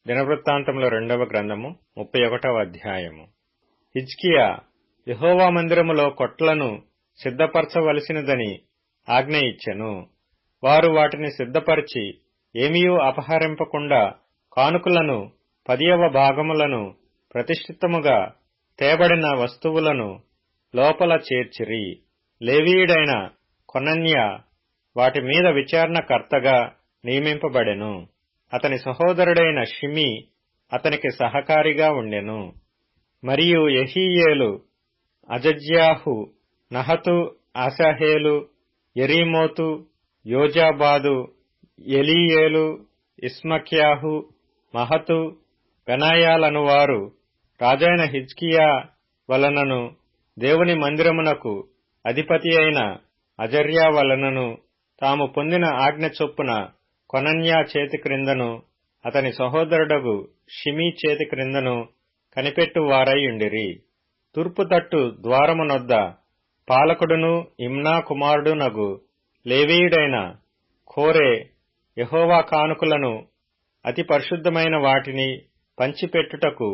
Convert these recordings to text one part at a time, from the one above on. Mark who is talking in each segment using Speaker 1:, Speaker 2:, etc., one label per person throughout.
Speaker 1: దినవృత్తాంతముల 2వ గ్రంథము 31వ అధ్యాయము. హిజ్కియా యెహోవా మందిరములో కొట్లను సిద్ధపరచవలసినదని ఆజ్ఞ ఇచ్చెను. వారు వాటిని సిద్ధపరిచి ఏమీయూ అపహరింపకుండా కానుకలను 10వ భాగములను ప్రతిష్ఠితముగా తేబడిన వస్తువులను లోపల చేర్చిరి. లేవీయుడైన కొనన్య వాటి మీద విచారణకర్తగా నియమింపబడెను. అతని సహోదరుడైన షిమీ అతనికి సహకారిగా ఉండెను. మరియు యెహీయేలు, అజజ్యాహు, నహతు, ఆసాహేలు, యెరీమోతు, యోజాబాదు, ఎలీయేలు, ఇస్మక్యాహు, మహతు, బెనాయాలనువారు రాజైన హిజ్కియా వలనను దేవుని మందిరమునకు అధిపతి అయిన అజర్యా వలనను తాము పొందిన ఆజ్ఞ చొప్పున కొనన్యా చేతి క్రిందను అతని సహోదరుడగు షిమీ చేతి క్రిందను కనిపెట్టువారైయుండిరి. తూర్పు తట్టు ద్వారమునొద్ద పాలకుడును ఇమ్నా కుమారుడునగు లేవీయుడైన కోరే యెహోవా కానుకలను అతి పరిశుద్ధమైన వాటిని పంచిపెట్టుటకు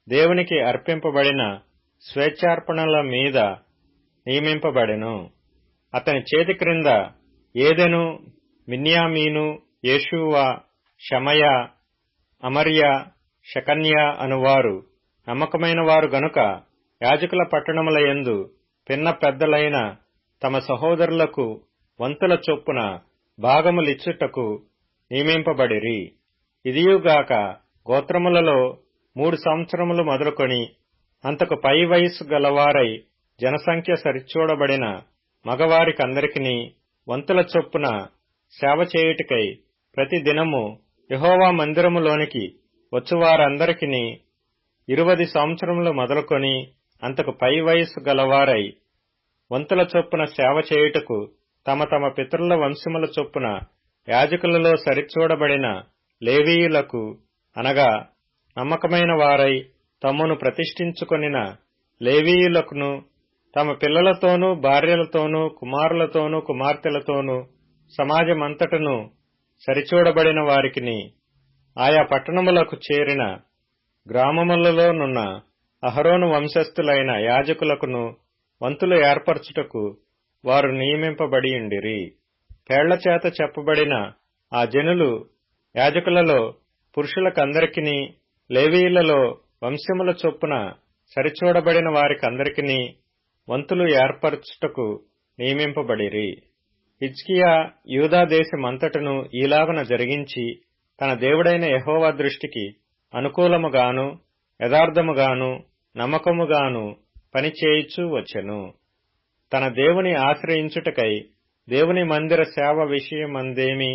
Speaker 1: దేవునికి అర్పింపబడిన స్వేచ్ఛార్పణల మీద నియమింపబడెను. అతని చేతి క్రింద ఏదెను, మిన్యామీను, యేషూవ, షమయా, అమర్యా, షకన్యా అనువారు నమ్మకమైన వారు గనుక యాజకుల పట్టణముల యందు పిన్న పెద్దలైన తమ సహోదరులకు వంతుల చొప్పున భాగములిచ్చుటకు నియమింపబడిరి. ఇదియుగాక గోత్రములలో 3 సంవత్సరములు మొదలుకొని అంతకు పై వయస్సు గలవారై జనసంఖ్య సరిచూడబడిన మగవారికందరికిని వంతుల చొప్పున సేవ చేయుటకై ప్రతి దినము యెహోవా మందిరములోనికి వచ్చువారందరికిని 20 సంవత్సరములు మొదలుకొని అంతకు పై వయస్సు గలవారై వంతుల చొప్పున సేవ చేయుటకు తమ తమ పితరుల వంశముల చొప్పున యాజకులలో సరిచూడబడిన లేవీయులకు, అనగా నమ్మకమైన వారై తమ్మును ప్రతిష్ఠించుకొనిన లేవీయులకును, తమ పిల్లలతోనూ భార్యలతోనూ కుమారులతోనూ కుమార్తెలతోనూ సమాజమంతటను సరిచూడబడిన వారికిని, ఆయా పట్టణములకు చేరిన గ్రామములలోనున్న అహరోను వంశస్థులైన యాజకులకును వంతులు ఏర్పరచుటకు వారు నియమింపబడియుండిరి. పేళ్లచేత చెప్పబడిన ఆ జనులు యాజకులలో పురుషులకందరికిని, లేవీయులలో వంశముల చొప్పున సరిచూడబడిన వారికందరికిని వంతులు ఏర్పరచుటకు నియమింపబడిరి. హిజ్కియా యూదా దేశమంతటను ఈలాగున జరిగించి తన దేవుడైన యెహోవా దృష్టికి అనుకూలముగాను యథార్థముగాను నమ్మకముగాను పనిచేయుచూ వచ్చెను. తన దేవుని ఆశ్రయించుటకై దేవుని మందిర సేవ విషయమందేమి,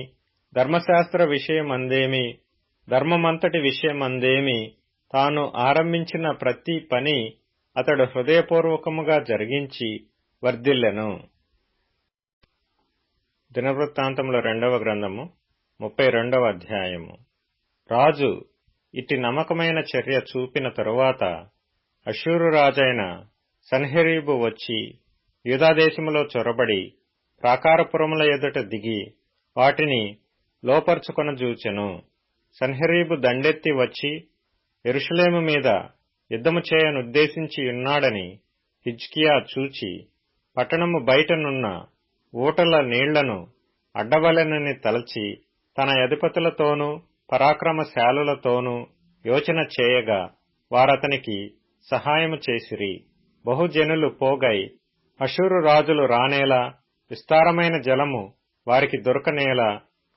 Speaker 1: ధర్మశాస్త్ర విషయమందేమి, ధర్మమంతటి విషయమందేమి తాను ఆరంభించిన ప్రతి పని అతడు హృదయపూర్వకముగా జరిగించి వర్ధిల్లెను. దినవృత్తాంతముల 2వ గ్రంథము 32వ అధ్యాయము. రాజు ఇట్టి నమ్మకమైన చర్య చూపిన తరువాత అష్షూరు రాజైన సన్హెరీబు వచ్చి యూదాదేశములో చొరబడి ప్రాకారపురముల ఎదుట దిగి వాటిని లోపర్చుకొనజూచెను. సన్హెరీబు దండెత్తి వచ్చి యెరూషలేము మీద యుద్ధము చేయనుద్దేశించి ఉన్నాడని హిజ్కియా చూచి పట్టణము బయటనున్న ఊటల నీళ్లను అడ్డవలెనని తలచి తన అధిపతులతోనూ పరాక్రమశాలులతోనూ యోచన చేయగా వారతనికి సహాయము చేసిరి. బహుజనులు పోగై అష్షూరు రాజులు రానేలా విస్తారమైన జలము వారికి దొరకనేలా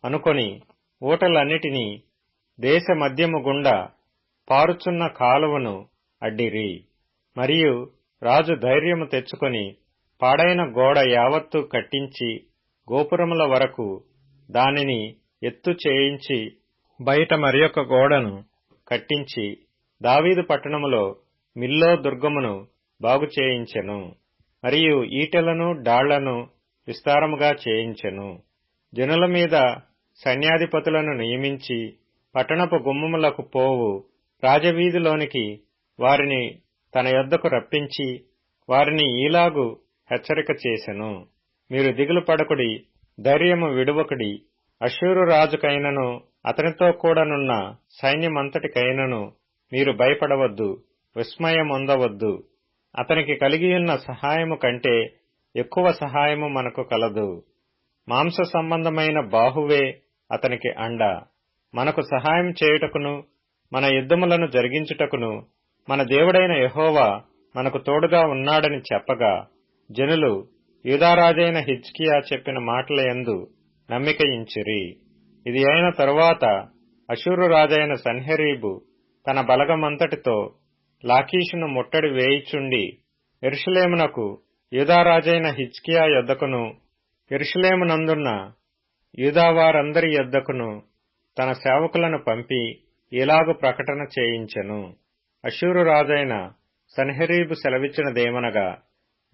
Speaker 1: అనుకొని ఊటలన్నిటినీ దేశ మధ్యము గుండా పారుచున్న కాలువను అడ్డిరి. మరియు రాజు ధైర్యము తెచ్చుకొని పాడైన గోడ యావత్తు కట్టించి గోపురముల వరకు దానిని ఎత్తు చేయించి బయట మరియొక గోడను కట్టించి దావీదు పట్టణములో మిల్లో దుర్గమును బాగు చేయించెను. మరియు ఈటెలను డాళ్లను విస్తారముగా చేయించెను. జనుల మీద సైన్యాధిపతులను నియమించి పట్టణపు గుమ్మములకు పోవు రాజవీధిలోనికి వారిని తన యొద్దకు రప్పించి వారిని ఈలాగు హెచ్చరిక చేసెను. మీరు దిగులు పడకుడి, ధైర్యము విడువకుడి. అష్షూరు రాజుకైనను అతనితో కూడానున్న సైన్యమంతటికైనను మీరు భయపడవద్దు, విస్మయమొందవద్దు. అతనికి కలిగియున్న సహాయము కంటే ఎక్కువ సహాయము మనకు కలదు. మాంస సంబంధమైన బాహువే అతనికి అండ. మనకు సహాయం చేయుటకును మన యుద్ధములను జరిగించుటకును మన దేవుడైన యెహోవా మనకు తోడుగా ఉన్నాడని చెప్పగా, జనులు యూదారాజైన హిజ్కియా చెప్పిన మాటల యందు నమ్మికయించిరి. ఇది అయిన తరువాత అషూరు రాజైన సన్హెరీబు తన బలగమంతటితో లాకీషును ముట్టడి వేయిచుండి యెరూషలేమునకు యూదారాజైన హిజ్కియా యొద్దకును యెరూషలేమునందున్న యూదావారందరి యొద్దకును తన సేవకులను పంపి ఇలాగు ప్రకటన చేయించెను. అషూరు రాజైన సన్హెరీబు సెలవిచ్చినదేమనగా,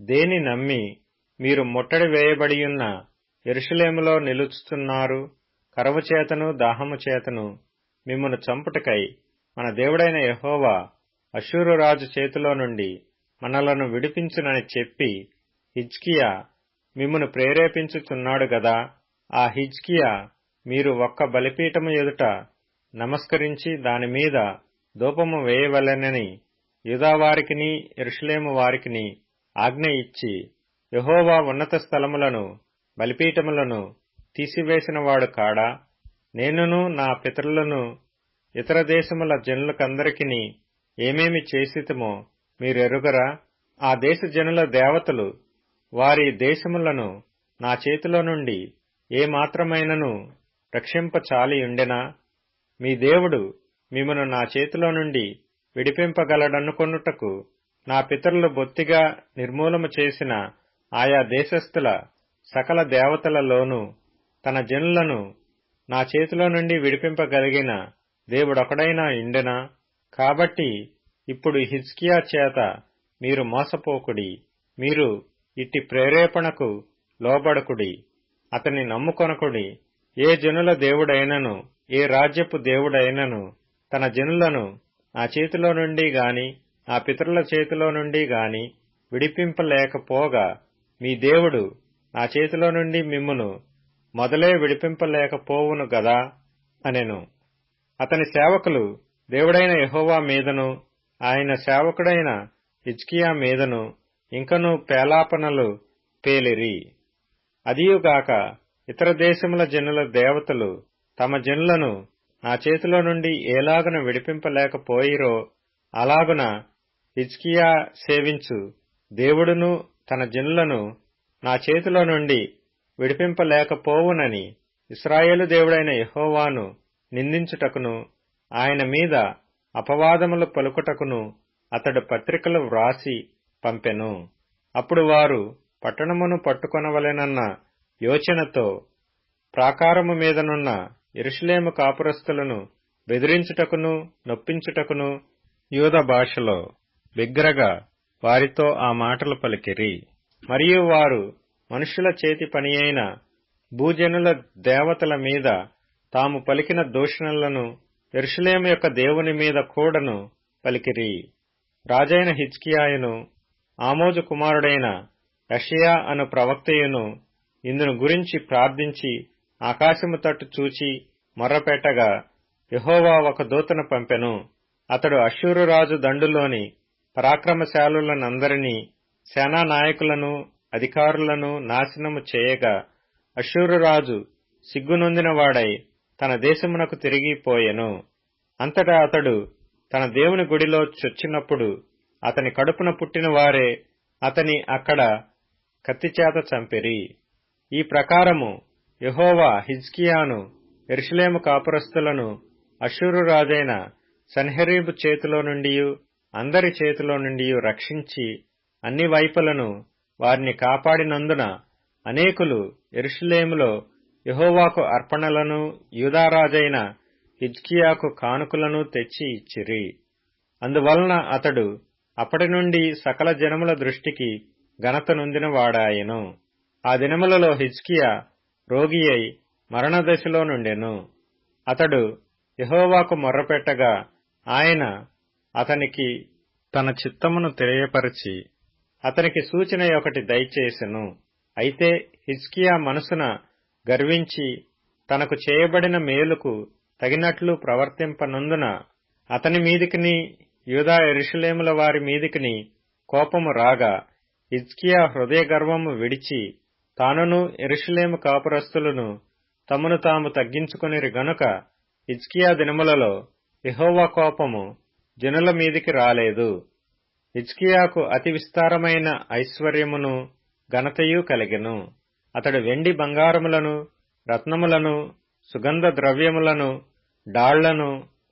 Speaker 1: దేని నమ్మి మీరు ముట్టడి వేయబడియున్న యెరూషలేములో నిలుచుతున్నారు? కరువు చేతను దాహము చేతను మిమ్మును చంపుటకై మన దేవుడైన యెహోవా అషూరు రాజు చేతిలో నుండి మనలను విడిపించునని చెప్పి హిజ్కియా మిమ్మును ప్రేరేపించుచున్నాడు గదా. ఆ హిజ్కియా మీరు ఒక్క బలిపీఠము ఎదుట నమస్కరించి దానిమీద ధూపము వేయవలెనని యూదావారికిని యెరూషలేము వారికిని ఆజ్ఞ ఇచ్చి యెహోవా ఉన్నత స్థలములను బలిపీఠములను తీసివేసినవాడు కాడా? నేనును నా పితరులను ఇతర దేశముల జనులకందరికిని ఏమేమి చేసితిమో మీరెరుగరా? ఆ దేశ జనుల దేవతలు వారి దేశములను నా చేతిలో నుండి ఏమాత్రమైనను రక్షింపచాలియుండెనా? మీ దేవుడు మిమ్మును నా చేతిలో నుండి విడిపింపగలడనుకొనుటకు నా పితరులు బొత్తిగా నిర్మూలము చేసిన ఆయా దేశస్థుల సకల దేవతలలోనూ తన జనులను నా చేతిలో నుండి విడిపింపగలిగిన దేవుడొకడైనా ఇండెనా? కాబట్టి ఇప్పుడు హిజ్కియా చేత మీరు మోసపోకుడి. మీరు ఇట్టి ప్రేరేపణకు లోబడకుడి. అతన్ని నమ్ముకొనకుడి. ఏ జనుల దేవుడైనను ఏ రాజ్యపు దేవుడైనను తన జనులను నా చేతిలో నుండి గాని నా పితరుల చేతిలో నుండి గాని విడిపింపలేకపోగా మీ దేవుడు నా చేతిలో నుండి మిమ్మును మొదలే విడిపింపలేకపోవును గదా అనెను. అతని సేవకులు దేవుడైన యెహోవా మీదను ఆయన సేవకుడైన హిజ్కియా మీదను ఇంకనూ పేలాపనలు పేలిరి. అదియుగాక ఇతర దేశముల జనుల దేవతలు తమ జనులను నా చేతిలో నుండి ఏలాగున విడిపింపలేకపోయిరో అలాగున హిజ్కియా సేవించు దేవుడును తన జనులను నా చేతిలో నుండి విడిపింపలేకపోవునని ఇశ్రాయేలు దేవుడైన యెహోవాను నిందించుటకును ఆయన మీద అపవాదములు పలుకుటకును అతడు పత్రికలు వ్రాసి పంపెను. అప్పుడు వారు పట్టణమును పట్టుకొనవలెనన్న యోచనతో ప్రాకారము మీదనున్న యెరూషలేము కాపురస్తులను బెదిరించుటకును నొప్పించుటకును యూద భాషలో బిగ్గరగా వారితో ఆ మాటలు పలికిరి. మరియు వారు మనుష్యుల చేతి పనియైన భూజనుల దేవతల మీద తాము పలికిన దూషణలను యెరూషలేము యొక్క దేవుని మీద కూడను పలికిరి. రాజైన హిజ్కియాయును ఆమోజు కుమారుడైన యెషయా అను ప్రవక్తయును ఇందును గురించి ప్రార్థించి ఆకాశము తట్టు చూచి మొర్రపెట్టగా యెహోవా ఒక దూతను పంపెను. అతడు అష్షూరు రాజు దండులోని పరాక్రమశాలులనందరినీ సేనానాయకులను అధికారులను నాశనము చేయగా అష్షూరు రాజు సిగ్గునొందినవాడై తన దేశమునకు తిరిగిపోయెను. అంతటా అతడు తన దేవుని గుడిలో చొచ్చినప్పుడు అతని కడుపున పుట్టిన వారే అతని అక్కడ కత్తిచేత చంపిరి. ఈ ప్రకారము యెహోవా హిజ్కియాను యెరూషలేము కాపురస్తులను అష్షూరు రాజైన సన్హెరీబు చేతిలో నుండియు అందరి చేతిలో నుండియు రక్షించి అన్ని వైపులను వారిని కాపాడినందున అనేకులు యెరూషలేములో యెహోవాకు అర్పణలను యూదారాజైన హిజ్కియాకు కానుకలను తెచ్చి ఇచ్చిరి. అందువలన అతడు అప్పటి నుండి సకల జనముల దృష్టికి ఘనత నొందిన వాడాయెను. ఆ దినములలో హిజ్కియా రోగి అయి మరణదశలో నుండెను. అతడు యెహోవాకు మొర్రపెట్టగా ఆయన అతనికి తన చిత్తమును తెలియపరచి అతనికి సూచన ఒకటి దయచేసెను. అయితే హిజ్కియా మనసున గర్వించి తనకు చేయబడిన మేలుకు తగినట్లు ప్రవర్తింపనందున అతని మీదికిని యూదా యెరూషలేముల వారి మీదికిని కోపము రాగా హిజ్కియా హృదయ గర్వము విడిచి తానును యెరూషలేము కాపురస్తులను తమను తాము తగ్గించుకొనిరి గనుక హిజ్కియా దినములలో యెహోవా కోపము జనుల మీదికి రాలేదు. హిజ్కియాకు అతి విస్తారమైన ఐశ్వర్యమును ఘనతయు కలిగెను. అతడు వెండి బంగారములను రత్నములను సుగంధ ద్రవ్యములను డాళ్లను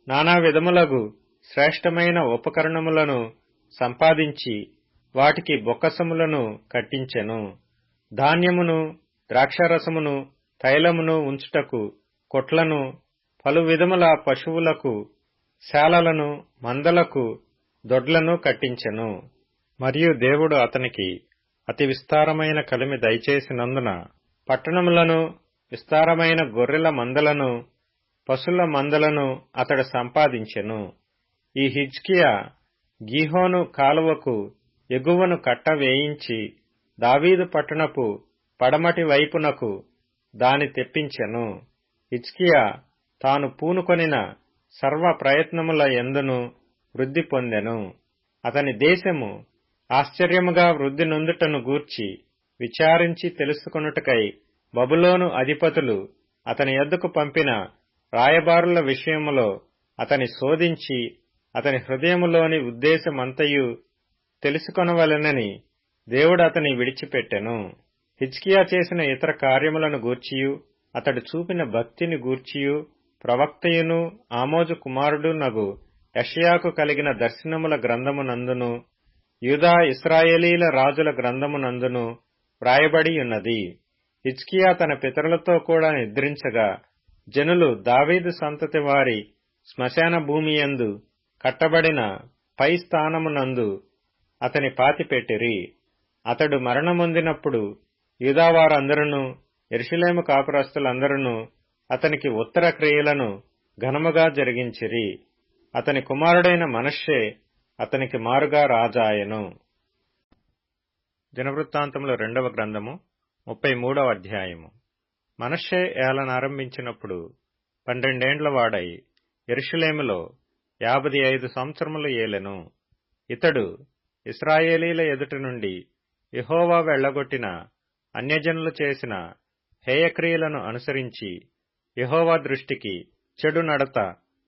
Speaker 1: నానా విధములగు శ్రేష్టమైన ఉపకరణములను సంపాదించి వాటికి బొక్కసములను కట్టించెను. ధాన్యమును ద్రాక్షారసమును తైలమును ఉంచుటకు కొట్లను పలు విధముల పశువులకు శాలలను మందలకు దొడ్లను కట్టించెను. మరియు దేవుడు అతనికి అతి విస్తారమైన కలిమి దయచేసినందున పట్టణములను విస్తారమైన గొర్రెల మందలను పశుల మందలను అతడు సంపాదించెను. ఈ హిజ్కియా గీహోను కాలువకు ఎగువను కట్ట వేయించి దావీదు పట్టణపు పడమటి వైపునకు దాని తెప్పించెను. హిజ్కియా తాను పూనుకొనిన సర్వ ప్రయత్నముల యందును వృద్ధి పొందెను. అతని దేశము ఆశ్చర్యముగా వృద్ధి నొందుటను గూర్చి విచారించి తెలుసుకొనుటకై బబులోను అధిపతులు అతని యొద్దకు పంపిన రాయబారుల విషయములో అతని శోధించి అతని హృదయములోని ఉద్దేశమంతయు తెలుసుకొనవలెనని దేవుడు అతని విడిచిపెట్టెను. హిజ్కియా చేసిన ఇతర కార్యములను గూర్చియు అతడు చూపిన భక్తిని గూర్చియు ప్రవక్తయును ఆమోజు కుమారుడునగు యెషయాకు కలిగిన దర్శనముల గ్రంథమునందును యూదా ఇశ్రాయేలీల రాజుల గ్రంథమునందును వ్రాయబడియున్నది. హిజ్కియా తన పితరులతో కూడా నిద్రించగా జనులు దావీదు సంతతి వారి శ్మశాన భూమియందు కట్టబడిన పై స్థానమునందు అతని పాతిపెట్టిరి. అతడు మరణమొందినప్పుడు యూదావారందరూ యెరూషలేము కాపురస్తులందరూ అతనికి ఉత్తర క్రియలను ఘనముగా జరిగించిరి. అతని కుమారుడైన మనష్షే అతనికి మారుగా రాజాయెను. దినవృత్తాంతముల 2వ గ్రంథము 33వ అధ్యాయము. మనష్షే ఏలనారంభించినప్పుడు 12 ఏండ్ల వాడై యెరూషలేములో 55 సంవత్సరములు ఏలెను. ఇతడు ఇశ్రాయేలీల ఎదుట నుండి యెహోవా వెళ్లగొట్టిన అన్యజనులు చేసిన హేయక్రియలను అనుసరించి యెహోవా దృష్టికి చెడు నడత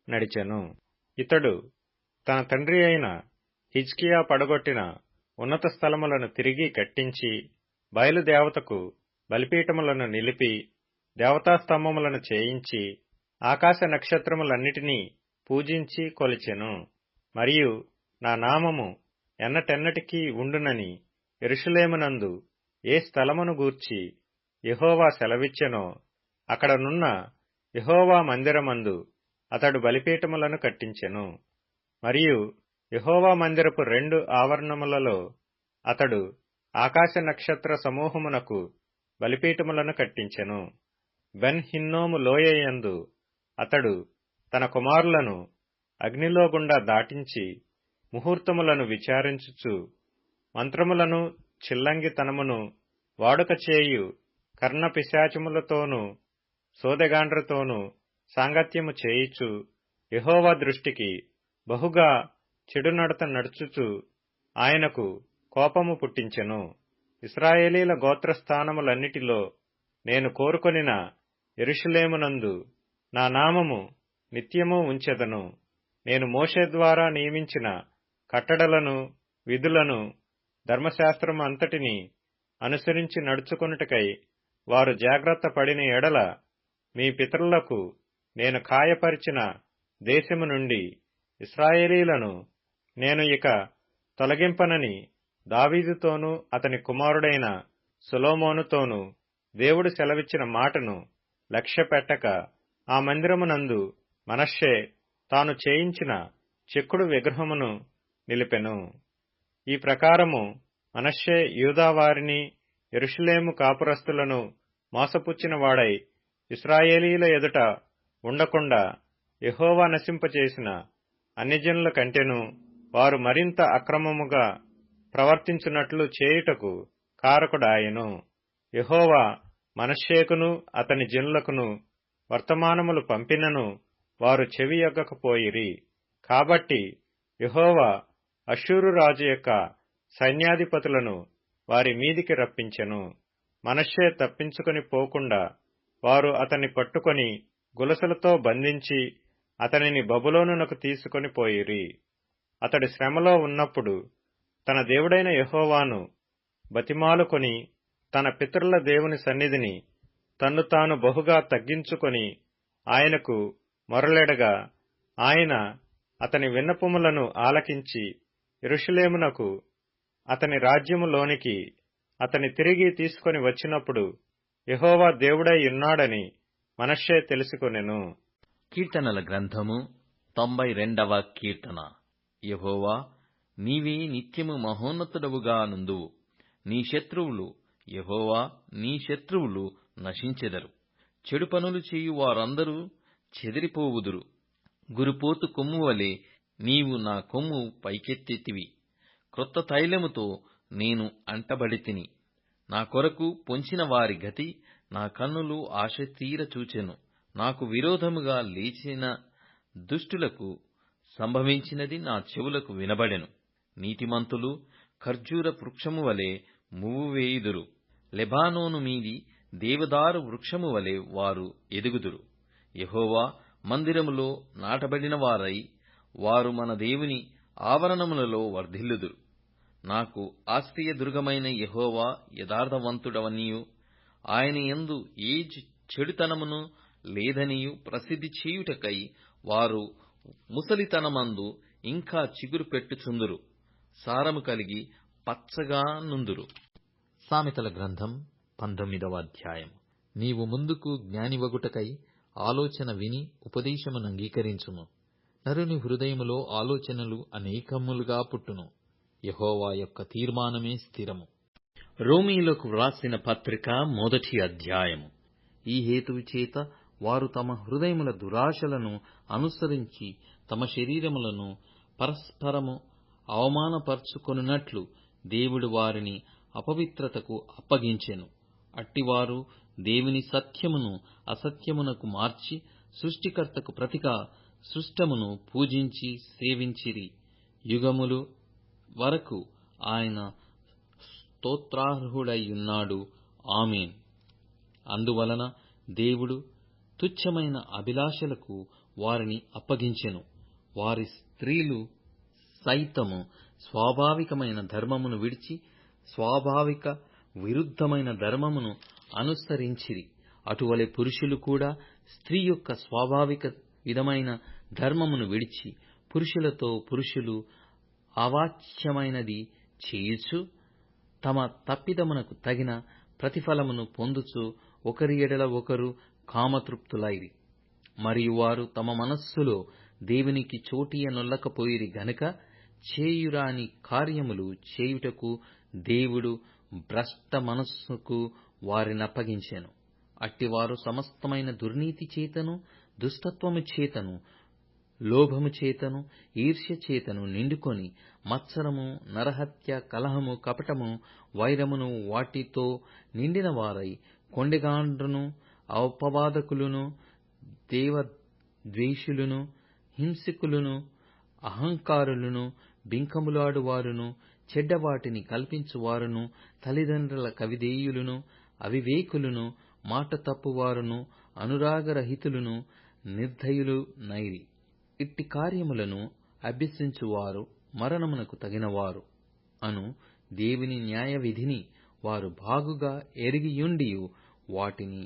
Speaker 1: నడిచెను. ఇతడు తన తండ్రి అయిన హిజ్కియా పడగొట్టిన ఉన్నత స్థలములను తిరిగి కట్టించి బయలుదేవతకు బలిపీఠములను నిలిపి దేవతాస్తంభములను చేయించి ఆకాశ నక్షత్రములన్నిటినీ పూజించి కొలిచెను. మరియు నా నామము ఎన్నటెన్నటికీ ఉండునని యెరూషలేమునందు ఏ స్థలమును గూర్చి యెహోవా సెలవిచ్చెనో అక్కడనున్న యెహోవా మందిరమందు అతడు బలిపీఠములను కట్టించెను. మరియు యెహోవా మందిరపు 2 ఆవరణములలో అతడు ఆకాశ నక్షత్ర సమూహమునకు బలిపీఠములను కట్టించెను. బెన్ హిన్నోము లోయయందు అతడు తన కుమారులను అగ్నిలో గుండా దాటించి ముహూర్తములను విచారించుచు మంత్రములను చిల్లంగితనమును వాడుక చేయు కర్ణపిశాచములతోనూ సోదెగాండ్రతోనూ సాంగత్యము చేయిచు యెహోవా దృష్టికి బహుగా చెడు నడత నడుచుచు ఆయనకు కోపము పుట్టించెను. ఇశ్రాయేలీల గోత్రస్థానములన్నిటిలో నేను కోరుకొనిన యెరూషలేమునందు నా నామము నిత్యము ఉంచెదను. నేను మోషే ద్వారా నియమించిన కట్టడలను విధులను ధర్మశాస్త్రము అంతటినీ అనుసరించి నడుచుకొనుటకై వారు జాగ్రత్త పడిన ఎడల మీ పితరులకు నేను ఖాయపరిచిన దేశము నుండి ఇశ్రాయేలీలను నేను ఇక తొలగింపనని దావీదుతోనూ అతని కుమారుడైన సొలొమోనుతోనూ దేవుడు సెలవిచ్చిన మాటను లక్ష్యపెట్టక ఆ మందిరమునందు మనష్షే తాను చేయించిన చెక్కుడు విగ్రహమును నిలిపెను. ఈ ప్రకారము మనష్షే యూదావారిని యెరూషలేము కాపురస్తులను మోసపుచ్చిన వాడై ఇశ్రాయేలీల ఎదుట ఉండకుండా యెహోవా నశింపచేసిన అన్యజనుల కంటెను వారు మరింత అక్రమముగా ప్రవర్తించున్నట్లు చేయుటకు కారకుడాయెను. యెహోవా మనష్షేకును అతని జనులకును వర్తమానములు పంపినను వారు చెవియొగ్గకపోయిరి. కాబట్టి యెహోవా అష్షూరు రాజు యొక్క సైన్యాధిపతులను వారి మీదికి రప్పించెను. మనష్షే తప్పించుకొని పోకుండా వారు అతన్ని పట్టుకొని గొలుసులతో బంధించి అతనిని బబులోనునకు తీసుకొని పోయిరి. అతడు శ్రమలో ఉన్నప్పుడు తన దేవుడైన యెహోవాను బతిమాలుకొని తన పితరుల దేవుని సన్నిధిని తన్ను తాను బహుగా తగ్గించుకొని ఆయనకు మొరలెడగా ఆయన అతని విన్నపములను ఆలకించి యెరూషలేమునకు అతని రాజ్యములోనికి అతని తిరిగి తీసుకొని వచ్చినప్పుడు యెహోవా దేవుడై ఉన్నాడని మనష్షే తెలుసుకొనెను.
Speaker 2: కీర్తనల గ్రంథము 92వ కీర్తన. యెహోవా, నీవే నిత్యము మహోన్నతుడవుగా నుందువు. నీ శత్రువులు యెహోవా, నీ శత్రువులు నశించెదరు. చెడు పనులు చేయు వారందరూ చెదిరిపోవుదురు. గురుపోతు కొమ్ము వలె నీవు నా కొమ్ము పైకెత్తెతివి. క్రొత్త తైలముతో నేను అంటబడితిని. నా కొరకు పొంచిన వారి గతి నా కన్నులు ఆశతీర చూచెను. నాకు విరోధముగా లేచిన దుష్టులకు సంభవించినది నా చెవులకు వినబడెను. నీతిమంతులు ఖర్జూర వృక్షము వలె మువ్వు వేయుదురు. లెబానోను మీది దేవదారు వృక్షము వలె వారు ఎదుగుదురు. యెహోవా మందిరములో నాటబడిన వారై వారు మన దేవుని ఆవరణములలో వర్ధిల్లుదురు. నాకు ఆశ్రయదుర్గమైన యెహోవా యథార్థవంతుడవనియు ఆయన యందు ఏ చెడుతనమును లేదనియు ప్రసిద్ధి చేయుటకై వారు ముసలితనమందు ఇంకా చిగురు పెట్టుచుందురు. సారము కలిగి పచ్చగా నుందురు. సామెతల గ్రంథం 19వ అధ్యాయం. నీవు ముందుకు జ్ఞానివగుటకై ఆలోచన విని ఉపదేశమును అంగీకరించుము. నరుని హృదయములో ఆలోచనలు అనేకములుగా పుట్టును. యెహోవా యొక్క తీర్మానమే స్థిరము. రోమీయులకు వ్రాసిన పత్రిక 1వ అధ్యాయము. ఈ హేతువు చేత వారు తమ హృదయముల దురాశలను అనుసరించి తమ శరీరములను పరస్పరము అవమానపరచుకొనున్నట్లు దేవుడు వారిని అపవిత్రతకు అప్పగించెను. అట్టివారు దేవుని సత్యమును అసత్యమునకు మార్చి సృష్టికర్తకు ప్రతిగా సృష్టమును పూజించి సేవించిరి. యుగములు వరకు ఆయన స్తోత్రార్హుడైయున్నాడు. ఆమేన్. అందువలన దేవుడు తుచ్చమైన అభిలాషలకు వారిని అప్పగించెను. వారి స్త్రీలు సైతము స్వాభావికమైన ధర్మమును విడిచి స్వాభావిక విరుద్ధమైన ధర్మమును అనుసరించిరి. అటువలే పురుషులు కూడా స్త్రీ యొక్క స్వాభావిక విధమైన ధర్మమును విడిచి పురుషులతో పురుషులు అవాచ్యమైనది చేయుచు తమ తప్పిదమునకు తగిన ప్రతిఫలమును పొందుచు ఒకరి ఎడల ఒకరు కామతృప్తులైరి. మరియు వారు తమ మనస్సులో దేవునికి చోటియనొల్లకపోయిరి గనుక చేయురాని కార్యములు చేయుటకు దేవుడు భ్రష్ట మనస్సుకు వారినప్పగించెను. అట్టివారు సమస్తమైన దుర్నీతి చేతను దుష్టత్వము చేతను లోభము చేతను ఈర్ష్య చేతను నిండుకొని మత్సరము నరహత్య కలహము కపటము వైరమును వాటితో నిండిన వారై కొండెగాండ్రును అపవాదకులను దేవద్వేషులను హింసకులను అహంకారులను బింకములాడువారును చెడ్డవాటిని కల్పించువారును తల్లిదండ్రుల కవిధేయులను అవివేకులను మాట తప్పువారును అనురాగరహితులను నిర్దయులు నైరి. ఇట్టి కార్యములను అభ్యసించువారు మరణమునకు తగినవారు అను దేవుని న్యాయవిధిని వారు బాగుగా ఎరిగియుండియు వాటిని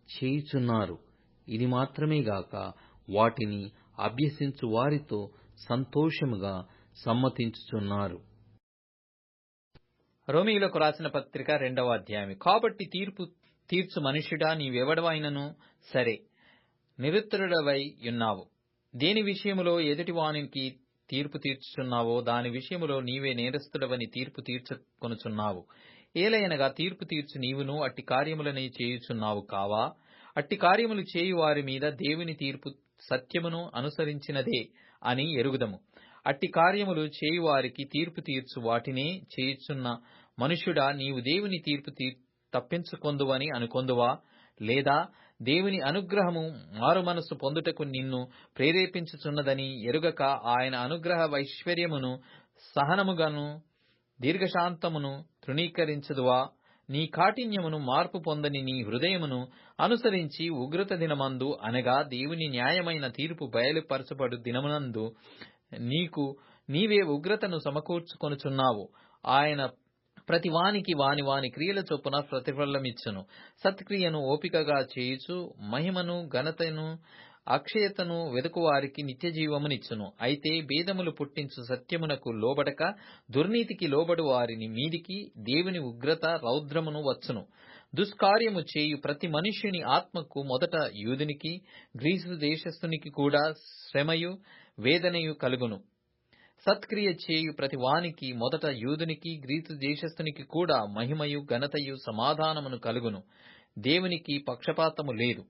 Speaker 2: చేయుచున్నారు. ఇది మాత్రమే గాక వాటిని అభ్యసించు వారితో సంతోషముగా సమ్మతించుచున్నారు.
Speaker 3: రోమీయులకు రాసిన పత్రిక 2వ అధ్యాయం. కాబట్టి తీర్పు తీర్చు మనుష్యుడా, నీవెవడవైనను సరే నిరుత్తరుడవై యున్నావు. దేని విషయములో ఎదుటి వానికి తీర్పు తీర్చుచున్నావో దాని విషయములో నీవే నేరస్తుడవని తీర్పు తీర్చుకొనుచున్నావు. ఏలయనగా తీర్పు తీర్చు నీవును అట్టి కార్యములనే చేయుచున్నావు కావా? అట్టి కార్యములు చేయు వారి మీద దేవుని తీర్పు సత్యమును అనుసరించినదే అని ఎరుగుదము. అట్టి కార్యములు చేయువారికి తీర్పు తీర్చు వాటినే చేయుచున్న మనుష్యుడా, నీవు దేవుని తీర్పు తప్పించుకొందువని అనుకొందువా? లేదా దేవుని అనుగ్రహము మారుమనస్సు పొందుటకు నిన్ను ప్రేరేపించుచున్నదని ఎరుగక ఆయన అనుగ్రహ ఐశ్వర్యమును సహనముగాను దీర్ఘశాంతమును తృణీకరించదువా? నీ కాఠిన్యమును మార్పు పొందని నీ హృదయమును అనుసరించి ఉగ్రత దినమందు అనగా దేవుని న్యాయమైన తీర్పు బయలుపరచబడు దినమునందు నీకు నీవే ఉగ్రతను సమకూర్చుకొనుచున్నావు. ఆయన ప్రతి వానికి వాని వాని క్రియల చొప్పున ప్రతిఫలమిచ్చును. సత్క్రియను ఓపికగా చేయుచు మహిమను ఘనతను అక్షయతను వెదుకువారికి నిత్యజీవమునిచ్చును. అయితే భేదములు పుట్టించు సత్యమునకు లోబడక దుర్నీతికి లోబడు వారిని మీదికి దేవుని ఉగ్రత రౌద్రమును వచ్చును. దుష్కార్యము చేయు ప్రతి మనుష్యుని ఆత్మకు మొదట యూదునికి గ్రీసు దేశస్థునికి కూడా శ్రమయు వేదనయు కలుగును. సత్క్రియ చేయు ప్రతి వానికి మొదట యూదునికి గ్రీసు దేశస్థునికి కూడా మహిమయు ఘనతయు సమాధానమును కలుగును. దేవునికి పక్షపాతము లేదు.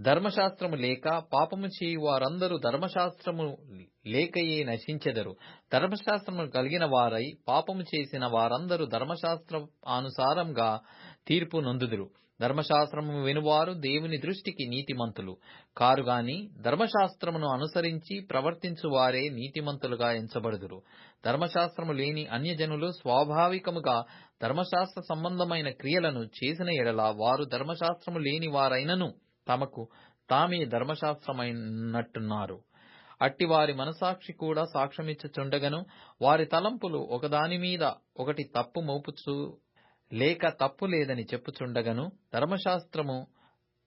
Speaker 3: ధర్మశాస్త్రము లేక పాపము చేయు వారందరూ ధర్మశాస్త్రము లేకయే నశించెదరు. ధర్మశాస్త్రము కలిగిన వారై పాపము చేసిన వారందరూ ధర్మశాస్త్రానుసారంగా తీర్పు నొందుదురు. ధర్మశాస్త్రము వినువారు దేవుని దృష్టికి నీతిమంతులు కారుగాని ధర్మశాస్త్రమును అనుసరించి ప్రవర్తించు వారే నీతిమంతులుగా ఎంచబడుదురు. ధర్మశాస్త్రము లేని అన్యజనులు స్వాభావికముగా ధర్మశాస్త్ర సంబంధమైన క్రియలను చేసిన ఎడల వారు ధర్మశాస్త్రము లేని వారైనను తమకు తామే ధర్మశాస్త్రమైనట్టున్నారు. అట్టివారి మనసాక్షి కూడా సాక్ష్యమిచ్చుచుండగను వారి తలంపులు ఒకదాని మీద ఒకటి తప్పు మోపుచు లేక తప్పు లేదని చెప్పుచుండగను ధర్మశాస్త్రము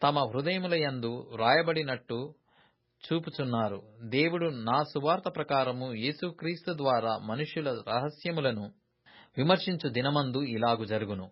Speaker 3: తమ హృదయములయందు వ్రాయబడినట్టు చూపుచున్నారు. దేవుడు నా సువార్త ప్రకారము యేసుక్రీస్తు ద్వారా మనుష్యుల రహస్యములను విమర్శించు దినమందు ఇలాగు జరుగును.